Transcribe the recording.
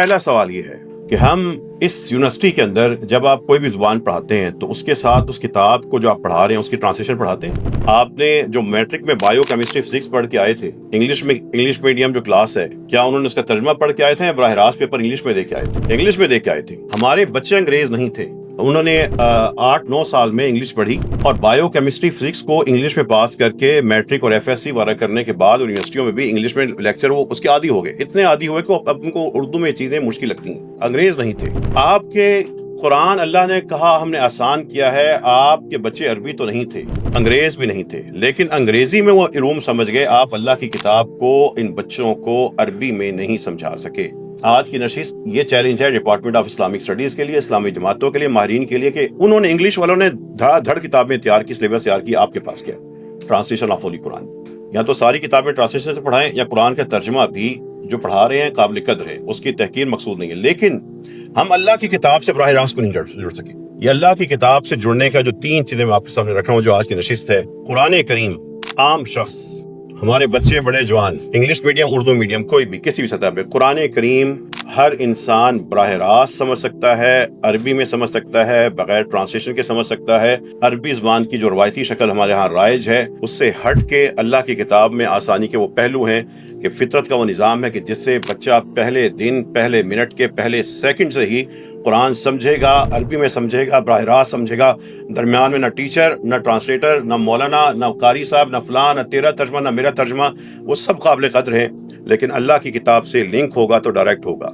پہلا سوال یہ ہے کہ ہم اس یونیورسٹی کے اندر جب آپ کوئی بھی زبان پڑھاتے ہیں تو اس کے ساتھ اس کتاب کو جو آپ پڑھا رہے ہیں اس کی ٹرانسلیشن پڑھاتے ہیں. آپ نے جو میٹرک میں بایو کیمسٹری فزکس پڑھ کے آئے تھے انگلش میڈیم جو کلاس ہے، کیا انہوں نے اس کا ترجمہ پڑھ کے آئے تھے یا براہ راست پیپر انگلش میں دے کے آئے تھے؟ انگلش میں دے کے آئے تھے. ہمارے بچے انگریز نہیں تھے، انہوں نے 8-9 سال میں انگلش پڑھی اور بایو کیمسٹری فزکس کو انگلش میں پاس کر کے میٹرک اور ایف ایس سی وغیرہ کرنے کے بعد یونیورسٹیوں میں بھی انگلش میں لیکچر وہ اس کے عادی ہو گئے، اتنے عادی ہوئے کہ اب ان کو اردو میں چیزیں مشکل لگتی ہیں. انگریز نہیں تھے. آپ کے قرآن اللہ نے کہا ہم نے آسان کیا ہے، آپ کے بچے عربی تو نہیں تھے، انگریز بھی نہیں تھے، لیکن انگریزی میں وہ علوم سمجھ گئے. آپ اللہ کی کتاب کو ان بچوں کو عربی میں نہیں سمجھا سکے. آج کی نشست یہ چیلنج ہے ڈپارٹمنٹ آف اسلامک اسٹڈیز کے لیے، اسلامی جماعتوں کے لیے، ماہرین کے لیے، کہ انہوں نے انگلش والوں نے دھڑا دھڑ کتابیں تیار کی، سلیبس تیار کی. آپ کے پاس کیا ٹرانسلیشن آف ہولی قرآن؟ یا تو ساری کتابیں ٹرانسلیشن سے پڑھائیں یا قرآن کا ترجمہ بھی جو پڑھا رہے ہیں قابل قدر ہے، اس کی تحقیر مقصود نہیں ہے. لیکن ہم اللہ کی کتاب سے براہ راست کو نہیں جڑ سکے. یہ اللہ کی کتاب سے جڑنے کا جو 3 چیزیں میں آپ کے سامنے رکھ رہا ہوں جو آج کی نشست ہے. قرآن کریم، عام شخص، ہمارے بچے بڑے جوان، انگلش میڈیم اردو میڈیم کوئی بھی کسی بھی سطح پہ، قرآن کریم ہر انسان براہ راست سمجھ سکتا ہے، عربی میں سمجھ سکتا ہے، بغیر ٹرانسلیشن کے سمجھ سکتا ہے. عربی زبان کی جو روایتی شکل ہمارے ہاں رائج ہے اس سے ہٹ کے اللہ کی کتاب میں آسانی کے وہ پہلو ہیں کہ فطرت کا وہ نظام ہے کہ جس سے بچہ پہلے دن، پہلے منٹ کے پہلے سیکنڈ سے ہی قرآن سمجھے گا، عربی میں سمجھے گا، براہ راست سمجھے گا. درمیان میں نہ ٹیچر، نہ ٹرانسلیٹر، نہ مولانا، نہ قاری صاحب، نہ فلاں، نہ تیرا ترجمہ، نہ میرا ترجمہ، وہ سب قابل قدر ہیں. لیکن اللہ کی کتاب سے لنک ہوگا تو ڈائریکٹ ہوگا.